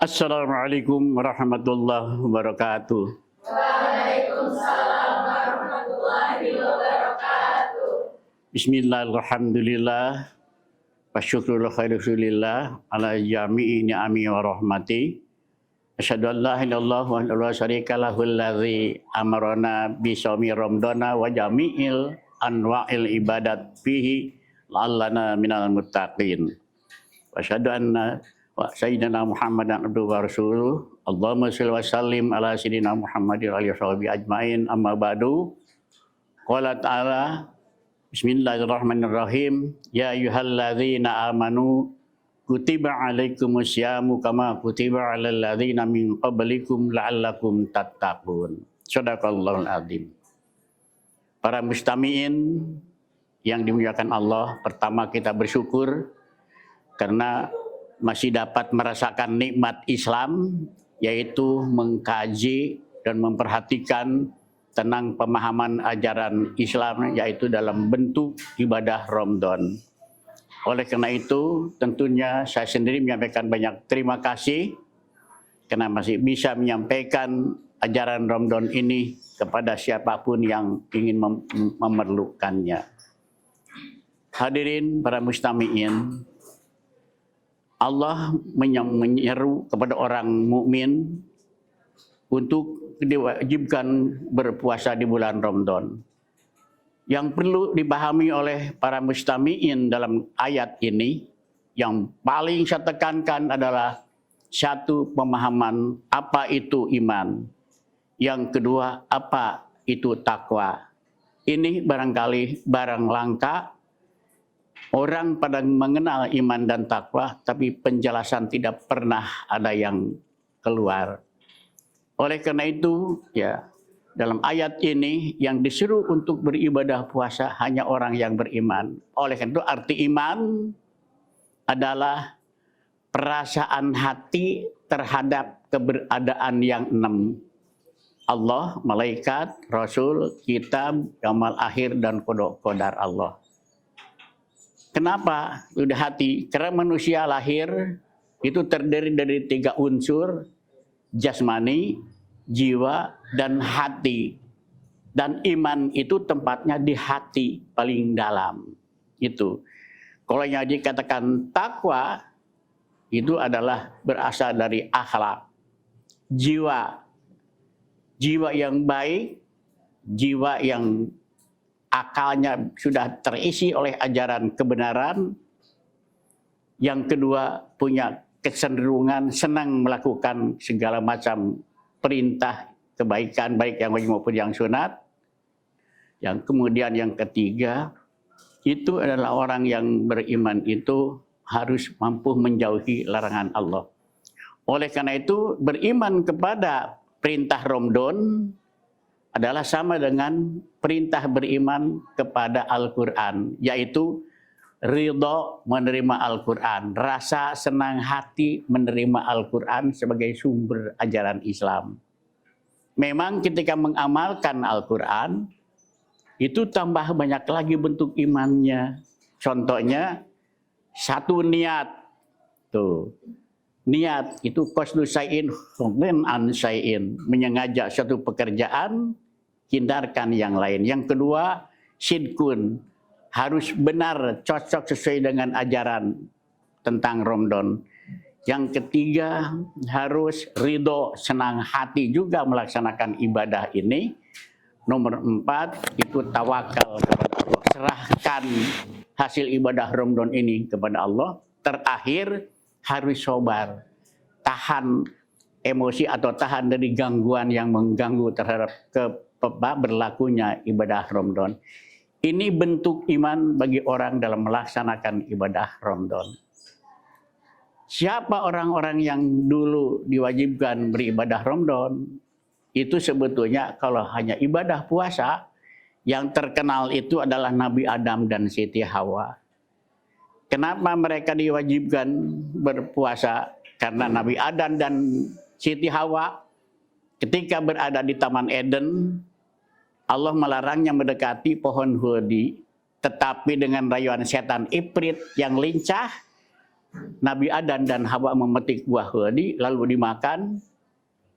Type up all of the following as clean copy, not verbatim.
Assalamualaikum warahmatullahi wabarakatuh. Waalaikumsalam warahmatullahi wabarakatuh. Bismillahirrahmanirrahim. Wa syukrul khairullillah ala jami'i ni'ami wa rahmati. Asyhadu an la ilaha illallah wa la syarika lahu allazi amarna bi shaumi ramadana wa jami'il anwa'il ibadat fihi la'allana minal muttaqin. Wa asyhadu anna wa sayyidina Muhammadan abduhu wa rasuluh. Allahumma shalli wa sallim ala sayyidina Muhammadin wa alihi washabihi ajmain. Amma ba'du. Qala ta'ala Bismillahirrahmanirrahim. Ya ayyuhalladzina amanu kutiba alaikumusyamu kama kutiba alal ladzina min qablikum la'allakum tattaqun. Shadaqallahul azim. Para mustami'in yang dimuliakan Allah, pertama kita bersyukur karena masih dapat merasakan nikmat Islam, yaitu mengkaji dan memperhatikan tentang pemahaman ajaran Islam, yaitu dalam bentuk ibadah Ramadan. Oleh karena itu, tentunya saya sendiri menyampaikan banyak terima kasih karena masih bisa menyampaikan ajaran Ramadan ini kepada siapapun yang ingin memerlukannya. Hadirin para mustami'in, Allah menyeru kepada orang mukmin untuk diwajibkan berpuasa di bulan Ramadan. Yang perlu dipahami oleh para mustami'in dalam ayat ini, yang paling saya tekankan adalah satu, pemahaman apa itu iman. Yang kedua, apa itu takwa. Ini barangkali barang langka. Orang pada mengenal iman dan takwa, tapi penjelasan tidak pernah ada yang keluar. Oleh karena itu, ya, dalam ayat ini yang disuruh untuk beribadah puasa hanya orang yang beriman. Oleh karena itu, arti iman adalah perasaan hati terhadap keberadaan yang enam. Allah, malaikat, Rasul, kitab, yaumil akhir, dan qadar Allah. Kenapa udah hati? Karena manusia lahir itu terdiri dari 3 unsur, jasmani, jiwa, dan hati. Dan iman itu tempatnya di hati paling dalam. Itu. Kalau yang dikatakan takwa, itu adalah berasal dari akhlak. Jiwa. Jiwa yang baik, jiwa yang akalnya sudah terisi oleh ajaran kebenaran. Yang kedua, punya kecenderungan senang melakukan segala macam perintah kebaikan, baik yang wajib maupun yang sunat. Yang kemudian yang ketiga, itu adalah orang yang beriman itu harus mampu menjauhi larangan Allah. Oleh karena itu, beriman kepada perintah Ramadan adalah sama dengan perintah beriman kepada Al-Quran, yaitu ridho menerima Al-Quran, rasa senang hati menerima Al-Quran sebagai sumber ajaran Islam. Memang ketika mengamalkan Al-Quran, itu tambah banyak lagi bentuk imannya. Contohnya, satu niat. Tuh. Niat itu qasdu syai'in hubban an syai'in, menyengaja suatu pekerjaan, hindarkan yang lain. Yang kedua, sidqun, harus benar, cocok sesuai dengan ajaran tentang Ramadan. Yang ketiga, harus ridho, senang hati juga melaksanakan ibadah ini. Nomor 4, itu tawakal kepada Allah, serahkan hasil ibadah Ramadan ini kepada Allah. Terakhir, harus sabar, tahan emosi atau tahan dari gangguan yang mengganggu terhadap berlakunya ibadah Ramadan. Ini bentuk iman bagi orang dalam melaksanakan ibadah Ramadan. Siapa orang-orang yang dulu diwajibkan beribadah Ramadan? Itu sebetulnya kalau hanya ibadah puasa, yang terkenal itu adalah Nabi Adam dan Siti Hawa. Kenapa mereka diwajibkan berpuasa? Karena Nabi Adam dan Siti Hawa ketika berada di Taman Eden, Allah melarangnya mendekati pohon hudi, tetapi dengan rayuan setan Ifrit yang lincah, Nabi Adam dan Hawa memetik buah keladi lalu dimakan.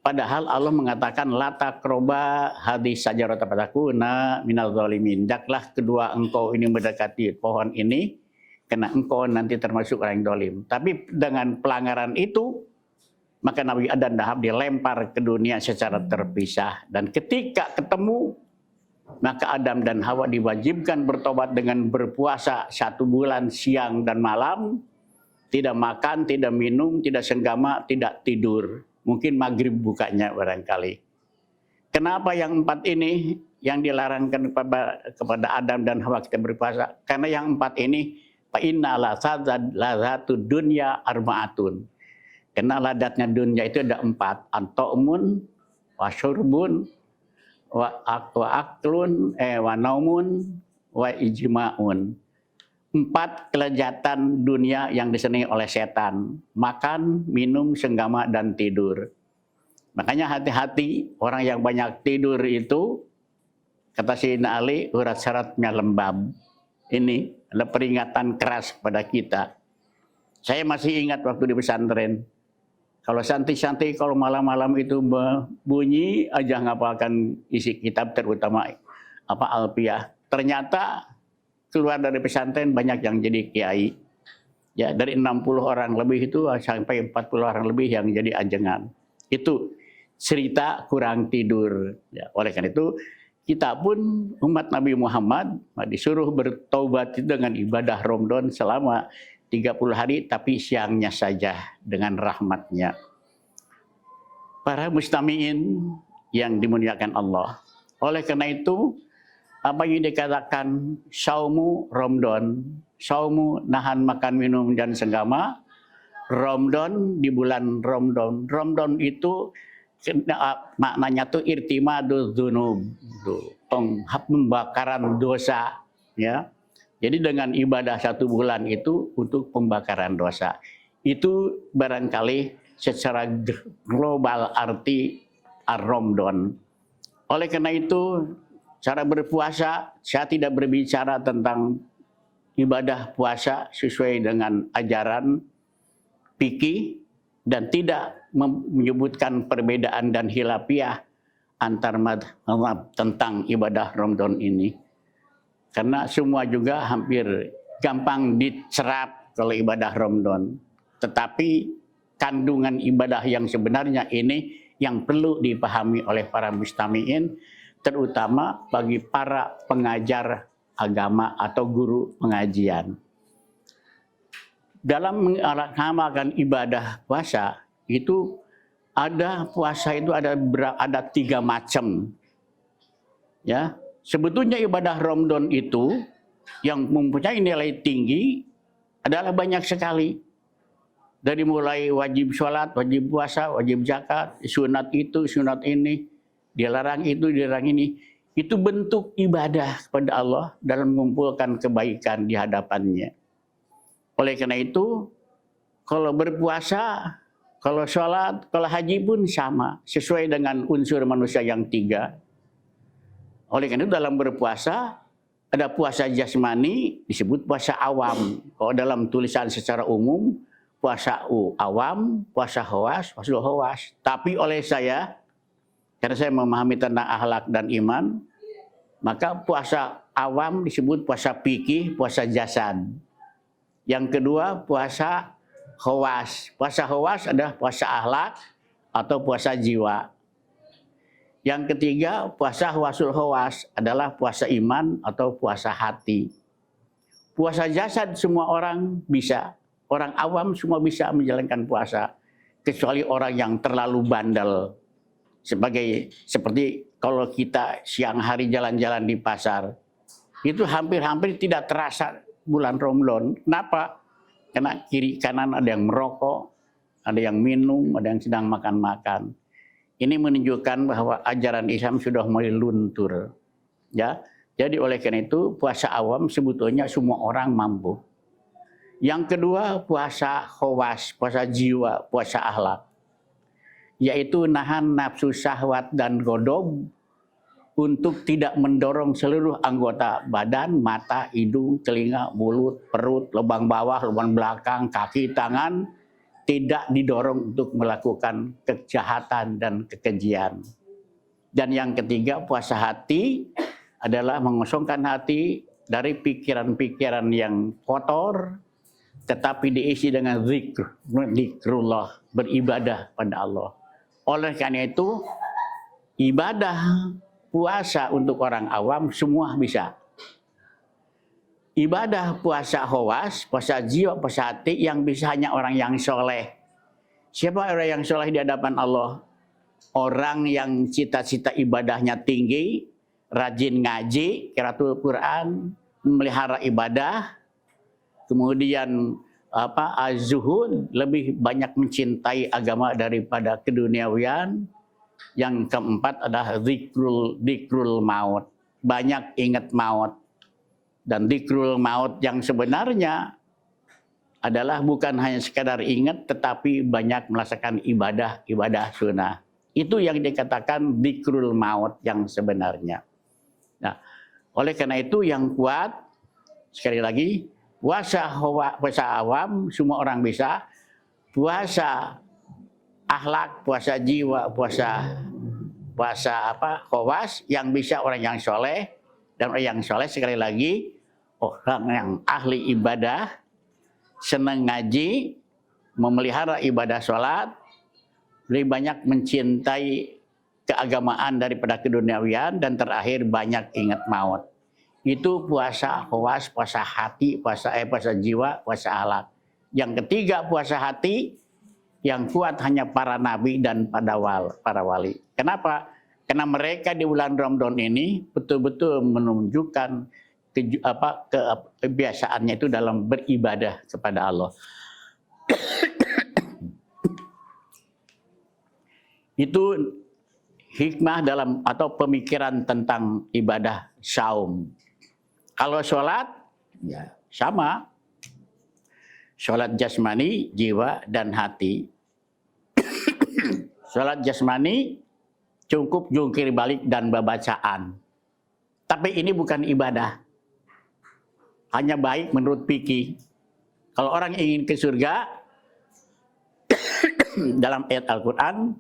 Padahal Allah mengatakan la taqroba hadis sajarata fatakuna minal zalimin. Hendaklah kedua engkau ini mendekati pohon ini karena engkau nanti termasuk orang yang zalim. Tapi dengan pelanggaran itu maka Nabi Adam dan Hawa dilempar ke dunia secara terpisah, dan ketika ketemu maka Adam dan Hawa diwajibkan bertobat dengan berpuasa 1 bulan siang dan malam, tidak makan, tidak minum, tidak senggama, tidak tidur. Mungkin maghrib bukanya barangkali. Kenapa yang 4 ini yang dilarangkan kepada Adam dan Hawa kita berpuasa? Karena yang 4 ini fa inna lazatu dunya arba'atun. Karena ladatnya dunia itu ada 4, antaumun, wa syurbun, wa aklun, wa naumun, wa ijma'un. 4 kelezatan dunia yang disenangi oleh setan. Makan, minum, senggama, dan tidur. Makanya hati-hati orang yang banyak tidur itu, kata Sayyidina Ali, urat syaratnya lembab. Ini adalah peringatan keras pada kita. Saya masih ingat waktu di pesantren. Kalau santai-santai, kalau malam-malam itu bunyi aja ngapalkan isi kitab, terutama Alfiyah. Ternyata keluar dari pesantren banyak yang jadi kiai. Ya, dari 60 orang lebih itu sampai 40 orang lebih yang jadi ajengan. Itu cerita kurang tidur. Ya, oleh karena itu kita pun umat Nabi Muhammad disuruh bertaubat dengan ibadah Ramadan selama 30 hari, tapi siangnya saja dengan rahmatnya. Para mustami'in yang dimuliakan Allah. Oleh karena itu, apa yang dikatakan saumu Ramadan, saumu nahan makan minum dan senggama, Ramadan di bulan Ramadan. Ramadan itu maknanya tuh irtimadul dzunub, pembakaran dosa, ya. Jadi dengan ibadah 1 bulan itu untuk pembakaran dosa. Itu barangkali secara global arti Ar-Ramadan. Oleh karena itu, cara berpuasa, saya tidak berbicara tentang ibadah puasa sesuai dengan ajaran fikih dan tidak menyebutkan perbedaan dan hilafiah antar mazhab tentang ibadah Ramadan ini. Karena semua juga hampir gampang dicerap kalau ibadah Ramadan. Tetapi kandungan ibadah yang sebenarnya ini yang perlu dipahami oleh para mustami'in, terutama bagi para pengajar agama atau guru pengajian. Dalam mengamalkan ibadah puasa itu ada 3 macam. Ya, sebetulnya ibadah Ramadan itu yang mempunyai nilai tinggi adalah banyak sekali. Dari mulai wajib sholat, wajib puasa, wajib zakat, sunat itu, sunat ini, dilarang itu, dilarang ini. Itu bentuk ibadah kepada Allah dalam mengumpulkan kebaikan di hadapannya. Oleh karena itu, kalau berpuasa, kalau sholat, kalau haji pun sama, sesuai dengan unsur manusia yang 3. Oleh karena itu dalam berpuasa, ada puasa jasmani, disebut puasa awam. Kalau dalam tulisan secara umum, puasa awam, puasa khawas, puasa khawas. Tapi oleh saya, karena saya memahami tentang akhlak dan iman, maka puasa awam disebut puasa fikih, puasa jasad. Yang kedua, puasa khawas. Puasa khawas adalah puasa akhlak atau puasa jiwa. Yang ketiga, puasa khawasul khawas adalah puasa iman atau puasa hati. Puasa jasad semua orang bisa. Orang awam semua bisa menjalankan puasa. Kecuali orang yang terlalu bandel. Seperti kalau kita siang hari jalan-jalan di pasar. Itu hampir-hampir tidak terasa bulan Ramadan. Kenapa? Karena kiri kanan ada yang merokok, ada yang minum, ada yang sedang makan-makan. Ini menunjukkan bahwa ajaran Islam sudah mulai luntur. Ya, jadi oleh karena itu puasa awam sebetulnya semua orang mampu. Yang kedua puasa khawas, puasa jiwa, puasa akhlak. Yaitu nahan nafsu syahwat dan godob untuk tidak mendorong seluruh anggota badan, mata, hidung, telinga, mulut, perut, lubang bawah, lubang belakang, kaki, tangan, tidak didorong untuk melakukan kejahatan dan kekejian. Dan yang ketiga, puasa hati adalah mengosongkan hati dari pikiran-pikiran yang kotor, tetapi diisi dengan zikrullah, beribadah pada Allah. Oleh karena itu, ibadah puasa untuk orang awam semua bisa. Ibadah puasa khawas, puasa jiwa, puasa hati yang bisa hanya orang yang soleh. Siapa orang yang soleh di hadapan Allah? Orang yang cita-cita ibadahnya tinggi, rajin ngaji, qiraatul Quran, memelihara ibadah, kemudian az-zuhud, lebih banyak mencintai agama daripada keduniawian. Yang keempat adalah zikrul maut, banyak ingat maut. Dan zikrul maut yang sebenarnya adalah bukan hanya sekadar ingat, tetapi banyak melaksanakan ibadah sunnah. Itu yang dikatakan zikrul maut yang sebenarnya. Nah, oleh karena itu yang kuat, sekali lagi, puasa awam semua orang bisa, puasa akhlak, puasa jiwa, puasa khawas yang bisa orang yang soleh. Dan orang yang soleh sekali lagi orang yang ahli ibadah, senang ngaji, memelihara ibadah sholat, lebih banyak mencintai keagamaan daripada keduniawian, dan terakhir banyak ingat maut. Itu puasa khawas, puasa hati, puasa jiwa, puasa akhlak. Yang ketiga puasa hati, yang kuat hanya para nabi dan para wali. Kenapa? Karena mereka di bulan Ramadan ini betul-betul menunjukkan kebiasaannya itu dalam beribadah kepada Allah. Itu hikmah dalam atau pemikiran tentang ibadah saum. Kalau sholat, ya sama. Sholat jasmani, jiwa, dan hati. Sholat jasmani cukup jungkir balik dan babacaan. Tapi ini bukan ibadah. Hanya baik menurut fikih. Kalau orang ingin ke surga, dalam ayat Al-Quran,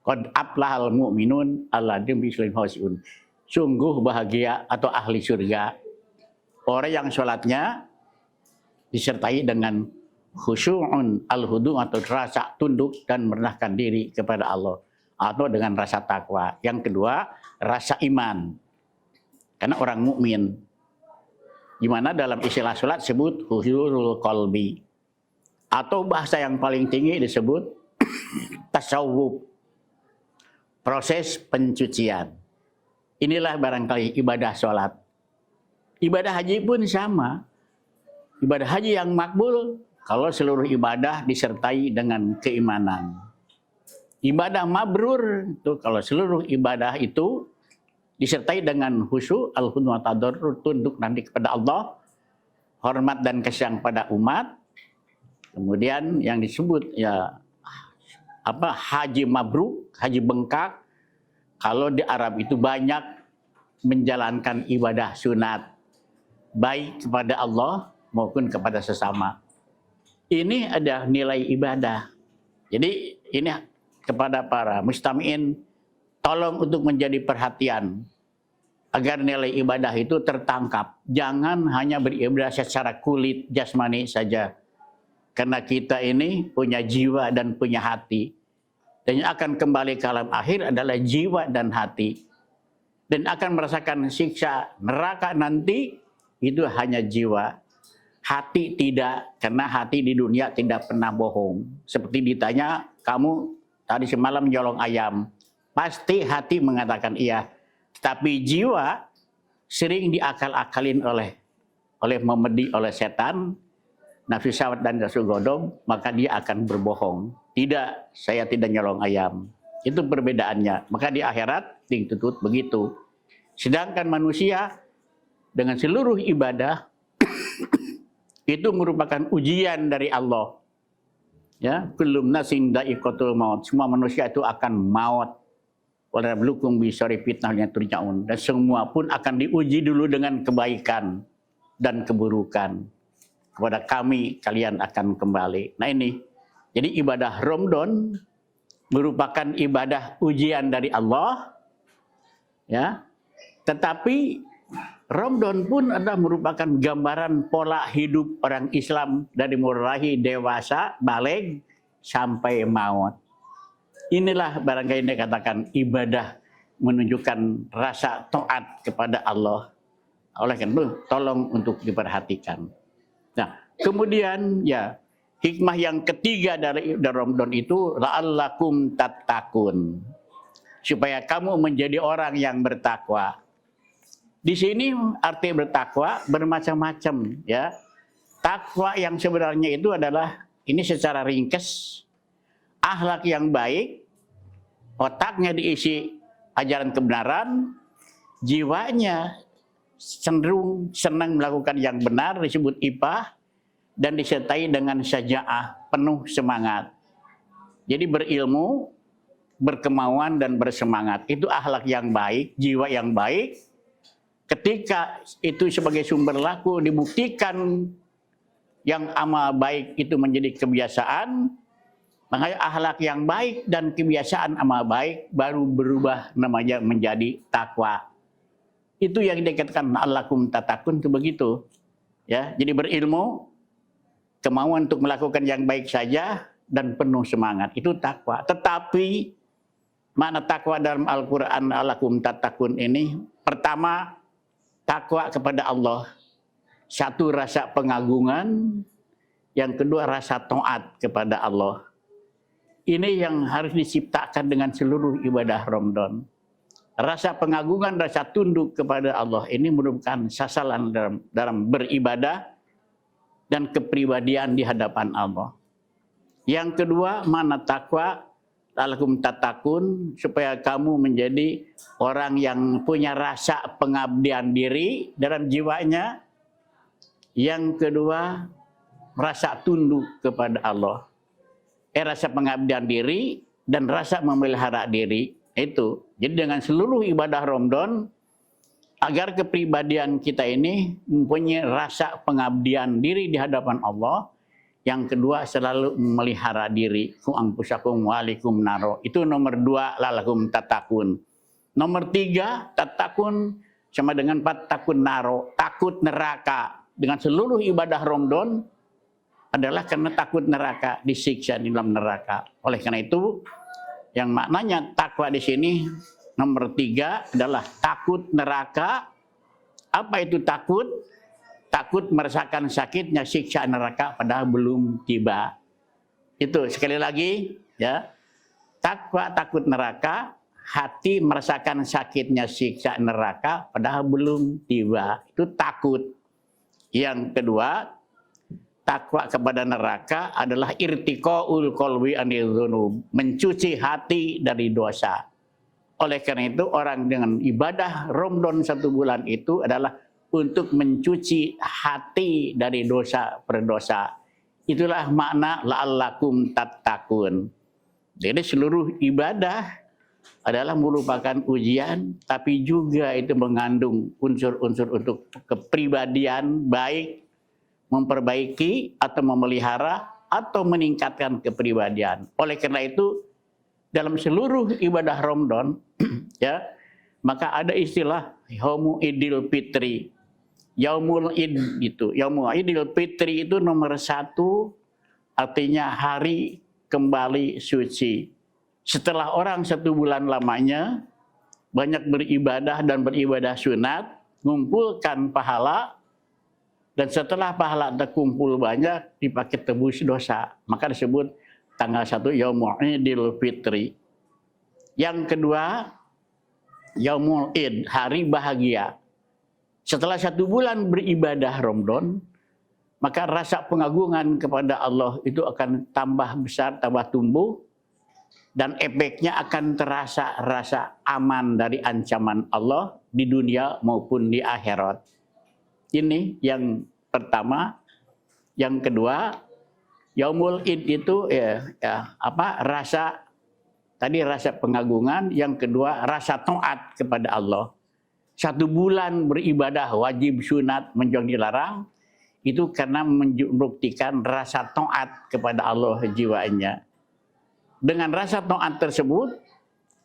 qad aflahal mu'minun alladzina hum khashi'un. Sungguh bahagia atau ahli surga orang yang sholatnya disertai dengan khusyu'un al-hudu' atau rasa tunduk dan merendahkan diri kepada Allah, atau dengan rasa takwa. Yang kedua, rasa iman. Karena orang mukmin, gimana dalam istilah sholat disebut khusyu'ul qalbi, atau bahasa yang paling tinggi disebut tasawuf, proses pencucian. Inilah barangkali ibadah sholat. Ibadah haji pun sama. Ibadah haji yang makbul kalau seluruh ibadah disertai dengan keimanan. Ibadah mabrur itu kalau seluruh ibadah itu disertai dengan khusyuk, al-hudu wa tadarrur, tunduk nanti kepada Allah, hormat dan kasih pada umat. Kemudian yang disebut haji mabrur, haji bengkak, kalau di Arab itu banyak menjalankan ibadah sunat, baik kepada Allah maupun kepada sesama. Ini ada nilai ibadah. Jadi ini kepada para mustami'in, tolong untuk menjadi perhatian agar nilai ibadah itu tertangkap. Jangan hanya beribadah secara kulit jasmani saja. Karena kita ini punya jiwa dan punya hati. Dan yang akan kembali ke alam akhir adalah jiwa dan hati. Dan akan merasakan siksa neraka nanti, itu hanya jiwa. Hati tidak, karena hati di dunia tidak pernah bohong. Seperti ditanya, kamu tadi semalam nyolong ayam. Pasti hati mengatakan iya. Tapi jiwa sering diakal-akalin oleh memedi oleh setan, nafsu syahwat dan nafsu godom, maka dia akan berbohong. Tidak, saya tidak nyolong ayam. Itu perbedaannya. Maka di akhirat dituntut begitu. Sedangkan manusia dengan seluruh ibadah itu merupakan ujian dari Allah. Ya, kullun nafsin dha'iqatul maut. Semua manusia itu akan maut. Walablukum bisari fitnahnya turja'un. Dan semua pun akan diuji dulu dengan kebaikan dan keburukan. Kepada kami kalian akan kembali. Nah ini, jadi ibadah Ramadan merupakan ibadah ujian dari Allah, ya. Tetapi Ramadan pun adalah merupakan gambaran pola hidup orang Islam dari mulai dewasa, balik sampai maut. Inilah barangkali dikatakan ibadah menunjukkan rasa taat kepada Allah. Oleh karena itu, tolong untuk diperhatikan. Nah, kemudian ya hikmah yang ketiga dari Ramadan itu la'allakum tattaqun. Supaya kamu menjadi orang yang bertakwa. Di sini arti bertakwa bermacam-macam, ya. Takwa yang sebenarnya itu adalah ini secara ringkes akhlak yang baik, otaknya diisi ajaran kebenaran, jiwanya cenderung senang melakukan yang benar disebut ipah, dan disertai dengan syaja'ah, penuh semangat. Jadi berilmu, berkemauan dan bersemangat. Itu akhlak yang baik, jiwa yang baik. Ketika itu sebagai sumber laku dibuktikan yang amal baik itu menjadi kebiasaan, maka akhlak yang baik dan kebiasaan amal baik baru berubah namanya menjadi takwa. Itu yang dikatakan la'allakum tattaqun itu begitu. Ya, jadi berilmu, kemauan untuk melakukan yang baik saja dan penuh semangat. Itu takwa. Tetapi makna takwa dalam Al-Qur'an la'allakum tattaqun ini pertama takwa kepada Allah. Satu rasa pengagungan, yang kedua rasa taat kepada Allah. Ini yang harus diciptakan dengan seluruh ibadah Ramadan. Rasa pengagungan, rasa tunduk kepada Allah ini merupakan sasaran dalam beribadah dan kepribadian di hadapan Allah. Yang kedua, mana takwa, la'allakum tattaqun, supaya kamu menjadi orang yang punya rasa pengabdian diri dalam jiwanya. Yang kedua, rasa tunduk kepada Allah. Rasa pengabdian diri dan rasa memelihara diri itu. Jadi dengan seluruh ibadah Ramadan agar kepribadian kita ini mempunyai rasa pengabdian diri di hadapan Allah. Yang kedua selalu memelihara diri. Ku anfusakum wa alikum naro. Itu nomor 2 la'allakum tattaqun. Nomor 3 tattaqun sama dengan takun naro, takut neraka. Dengan seluruh ibadah Ramadan adalah karena takut neraka, disiksa di dalam neraka. Oleh karena itu, yang maknanya takwa di sini nomor 3 adalah takut neraka. Apa itu takut? Takut merasakan sakitnya siksa neraka padahal belum tiba. Itu sekali lagi, ya. Takwa takut neraka, hati merasakan sakitnya siksa neraka padahal belum tiba. Itu takut. Yang kedua, takwa kepada neraka adalah irtiqaul qalbi anil dzunub, mencuci hati dari dosa. Oleh karena itu orang dengan ibadah Ramadan 1 bulan itu adalah untuk mencuci hati dari dosa berdosa. Itulah makna la'allakum tattaqun. Jadi seluruh ibadah adalah merupakan ujian, tapi juga itu mengandung unsur-unsur untuk kepribadian baik, memperbaiki atau memelihara atau meningkatkan kepribadian. Oleh karena itu dalam seluruh ibadah Ramadan ya, maka ada istilah Yaumul Idul Fitri. Yaumul Id itu. Yaumul Idul Fitri itu nomor 1 artinya hari kembali suci. Setelah orang 1 bulan lamanya banyak beribadah dan beribadah sunat, mengumpulkan pahala. Dan setelah pahala terkumpul banyak, dipakai tebus dosa. Maka disebut tanggal 1 Yaumul Idul Fitri. Yang kedua, Yaumul Id, hari bahagia. Setelah 1 bulan beribadah Ramadan, maka rasa pengagungan kepada Allah itu akan tambah besar, tambah tumbuh. Dan efeknya akan terasa rasa aman dari ancaman Allah di dunia maupun di akhirat. Ini yang pertama. Yang kedua, Yaumul Id itu rasa Tadi rasa pengagungan, yang kedua rasa taat kepada Allah. 1 bulan beribadah wajib sunat menjauh dilarang, itu karena membuktikan rasa taat kepada Allah jiwanya. Dengan rasa taat tersebut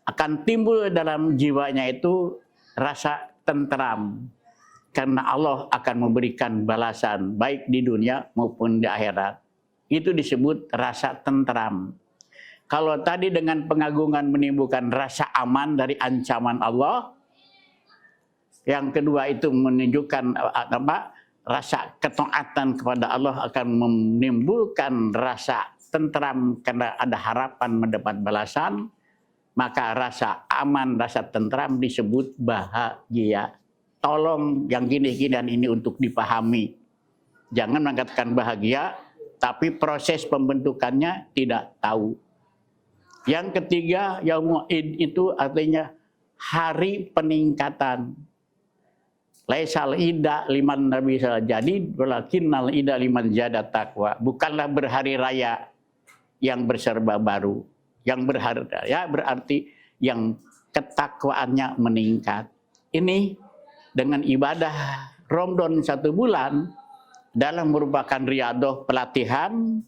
akan timbul dalam jiwanya itu rasa tentram. Karena Allah akan memberikan balasan baik di dunia maupun di akhirat. Itu disebut rasa tentram. Kalau tadi dengan pengagungan menimbulkan rasa aman dari ancaman Allah, yang kedua itu menunjukkan rasa ketaatan kepada Allah akan menimbulkan rasa tentram karena ada harapan mendapat balasan, maka rasa aman, rasa tentram disebut bahagia. Tolong yang gini-ginian ini untuk dipahami. Jangan mengatakan bahagia, tapi proses pembentukannya tidak tahu. Yang ketiga, Yaumul Id itu artinya hari peningkatan. Laisal ida liman nabi jadi, walakinnal ida liman jada taqwa. Bukanlah berhari raya yang berserba baru. Yang berhari raya berarti yang ketakwaannya meningkat. Ini dengan ibadah Ramadan 1 bulan dalam merupakan riadoh pelatihan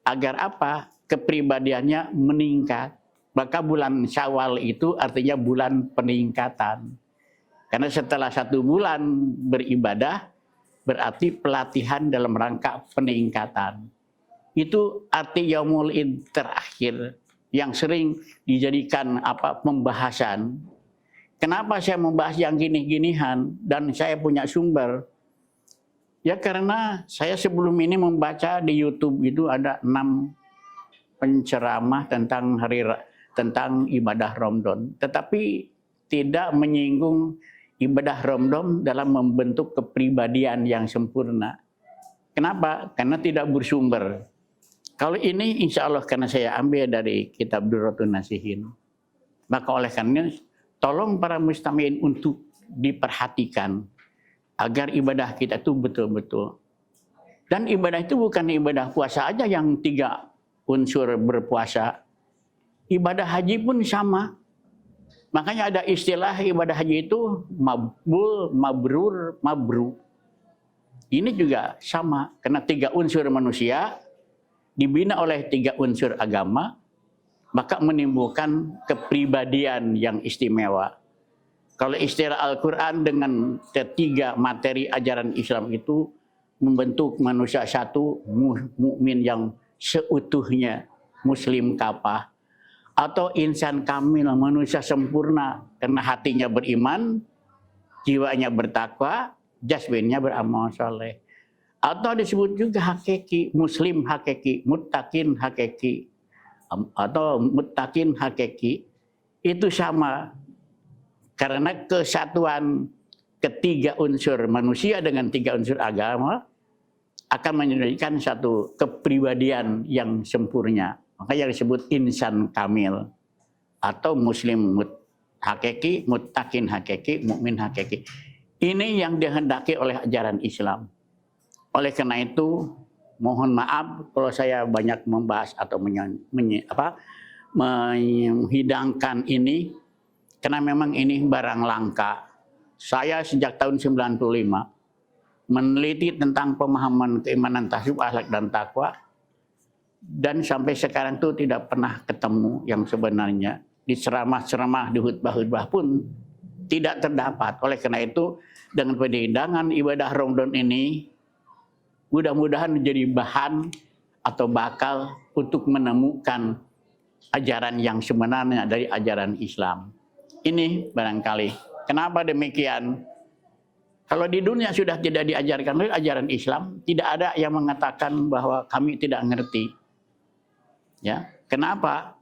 agar apa? Kepribadiannya meningkat. Maka bulan Syawal itu artinya bulan peningkatan. Karena setelah 1 bulan beribadah berarti pelatihan dalam rangka peningkatan. Itu arti Yaumul Id terakhir yang sering dijadikan pembahasan. Kenapa saya membahas yang gini-ginian dan saya punya sumber? Ya karena saya sebelum ini membaca di YouTube itu ada 6 penceramah tentang ibadah Ramadan, tetapi tidak menyinggung ibadah Ramadan dalam membentuk kepribadian yang sempurna. Kenapa? Karena tidak bersumber. Kalau ini insya Allah karena saya ambil dari kitab Durratun Nasihin. Maka oleh karena tolong para mustami'in untuk diperhatikan agar ibadah kita itu betul-betul. Dan ibadah itu bukan ibadah puasa aja yang 3 unsur berpuasa. Ibadah haji pun sama. Makanya ada istilah ibadah haji itu mabul, mabrur, mabru. Ini juga sama karena 3 unsur manusia dibina oleh 3 unsur agama, maka menimbulkan kepribadian yang istimewa. Kalau istilah Al-Quran dengan 3 materi ajaran Islam itu membentuk manusia satu, mukmin yang seutuhnya, muslim kafah. Atau insan kamil, manusia sempurna karena hatinya beriman, jiwanya bertakwa, jasminnya beramal soleh. Atau disebut juga hakiki, muslim hakiki, muttaqin hakiki. Atau muttaqin hakiki, itu sama. Karena kesatuan ketiga unsur manusia dengan 3 unsur agama akan menjadikan satu kepribadian yang sempurna. Maka yang disebut insan kamil atau muslim hakiki, muttaqin hakiki, mukmin hakiki. Ini yang dihendaki oleh ajaran Islam. Oleh karena itu, mohon maaf kalau saya banyak membahas atau menghidangkan ini, karena memang ini barang langka. Saya sejak tahun 95 meneliti tentang pemahaman keimanan, tasawuf, akhlak dan takwa, dan sampai sekarang itu tidak pernah ketemu yang sebenarnya. Di ceramah-ceramah, di khutbah-khutbah pun tidak terdapat. Oleh karena itu, dengan perhidangan ibadah Ramadan ini, mudah-mudahan menjadi bahan atau bakal untuk menemukan ajaran yang sebenarnya dari ajaran Islam. Ini barangkali. Kenapa demikian? Kalau di dunia sudah tidak diajarkan oleh ajaran Islam, tidak ada yang mengatakan bahwa kami tidak ngerti. Ya, kenapa?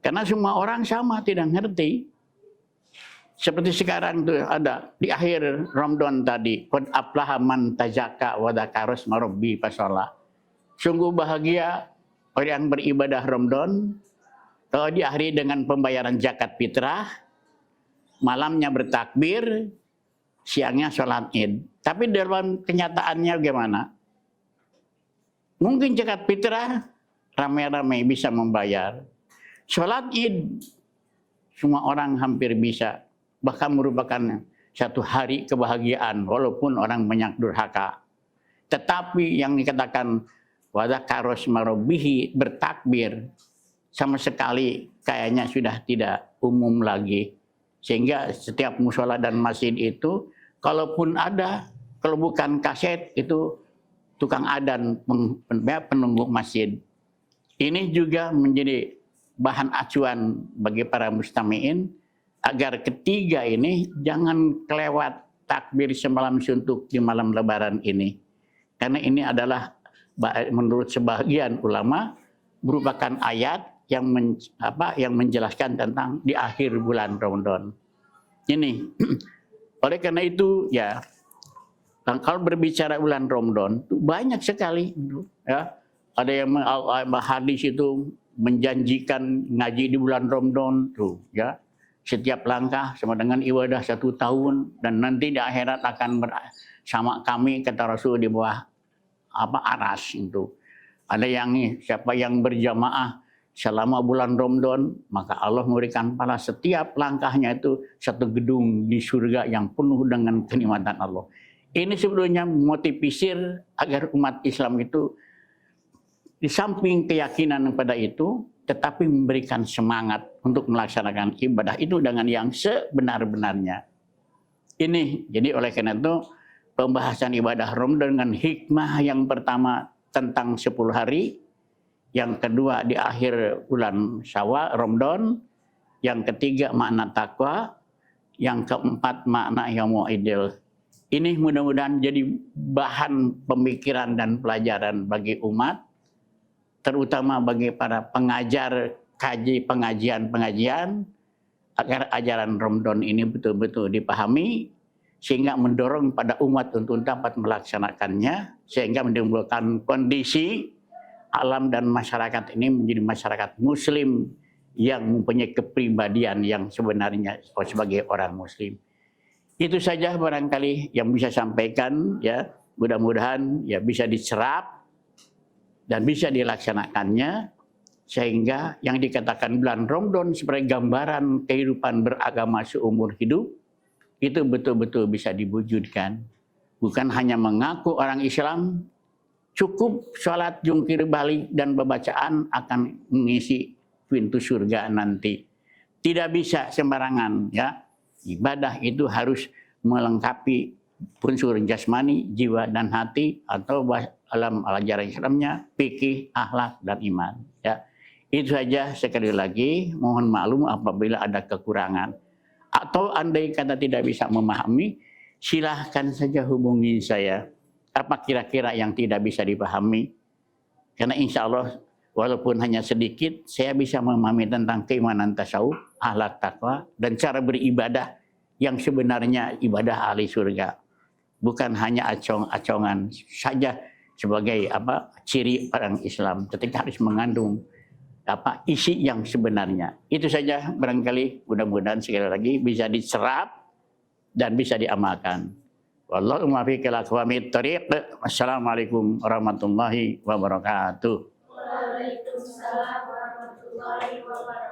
Karena semua orang sama tidak ngerti. Seperti sekarang itu ada di akhir Ramadan tadi, qad aflaha man tazakka wa dzakara isma rabbi fasalla. Sungguh bahagia orang yang beribadah Ramadan kalau diakhiri dengan pembayaran zakat fitrah, malamnya bertakbir, siangnya sholat Id. Tapi dalam kenyataannya bagaimana? Mungkin zakat fitrah ramai-ramai bisa membayar. Sholat Id, semua orang hampir bisa. Bahkan merupakan satu hari kebahagiaan, walaupun orang banyak durhaka. Tetapi yang dikatakan wadakaros marobihi, bertakbir, sama sekali kayaknya sudah tidak umum lagi. Sehingga setiap musola dan masjid itu, kalaupun ada, kalau bukan kaset, itu tukang adan, penunggu masjid. Ini juga menjadi bahan acuan bagi para mustami'in, agar ketiga ini jangan kelewat takbir semalam suntuk di malam lebaran ini. Karena ini adalah menurut sebagian ulama merupakan ayat yang menjelaskan tentang di akhir bulan Ramadan. Ini oleh karena itu ya, kalau berbicara bulan Ramadan banyak sekali ya. Ada yang hadis itu menjanjikan ngaji di bulan Ramadan tuh ya. Setiap langkah sama dengan ibadah 1 tahun, dan nanti di akhirat akan bersama kami, kata Rasul, di bawah aras itu. Ada yang siapa yang berjamaah selama bulan Ramadan, maka Allah memberikan pahala setiap langkahnya itu satu gedung di surga yang penuh dengan kenikmatan Allah. Ini sebetulnya motivasi agar umat Islam itu di samping keyakinan pada itu, tetapi memberikan semangat untuk melaksanakan ibadah itu dengan yang sebenar-benarnya. Ini, jadi oleh karena itu, pembahasan ibadah Ramadan dengan hikmah yang pertama tentang 10 hari, yang kedua di akhir bulan Syawal, Ramadan, yang ketiga makna takwa, yang keempat makna yaumul idil. Ini mudah-mudahan jadi bahan pemikiran dan pelajaran bagi umat, terutama bagi para pengajar pengajian, agar ajaran Ramadan ini betul-betul dipahami, sehingga mendorong pada umat untuk dapat melaksanakannya, sehingga menimbulkan kondisi alam dan masyarakat ini menjadi masyarakat Muslim yang mempunyai kepribadian yang sebenarnya sebagai orang Muslim. Itu saja barangkali yang bisa sampaikan ya. Mudah-mudahan ya bisa diserap dan bisa dilaksanakannya, sehingga yang dikatakan bulan Ramadan sebagai gambaran kehidupan beragama seumur hidup itu betul-betul bisa diwujudkan. Bukan hanya mengaku orang Islam, cukup sholat jungkir balik dan pembacaan akan mengisi pintu surga nanti. Tidak bisa sembarangan ya. Ibadah itu harus melengkapi unsur jasmani, jiwa dan hati, atau dalam ajaran Islamnya fikih, akhlak dan iman ya. Itu saja. Sekali lagi mohon maklum apabila ada kekurangan, atau andai kata tidak bisa memahami, silahkan saja hubungi saya. Apa kira-kira yang tidak bisa dipahami? Karena insya Allah walaupun hanya sedikit, saya bisa memahami tentang keimanan tasawuf, akhlak takwa, dan cara beribadah yang sebenarnya ibadah ahli surga. Bukan hanya acong-acongan saja sebagai ciri orang Islam, ketika harus mengandung isi yang sebenarnya. Itu saja barangkali, mudah-mudahan sekali lagi bisa diserap dan bisa diamalkan. Wallahu muwaffiq ila aqwamit thoriq. Wassalamualaikum warahmatullahi wabarakatuh. Waalaikumsalam warahmatullahi wabarakatuh.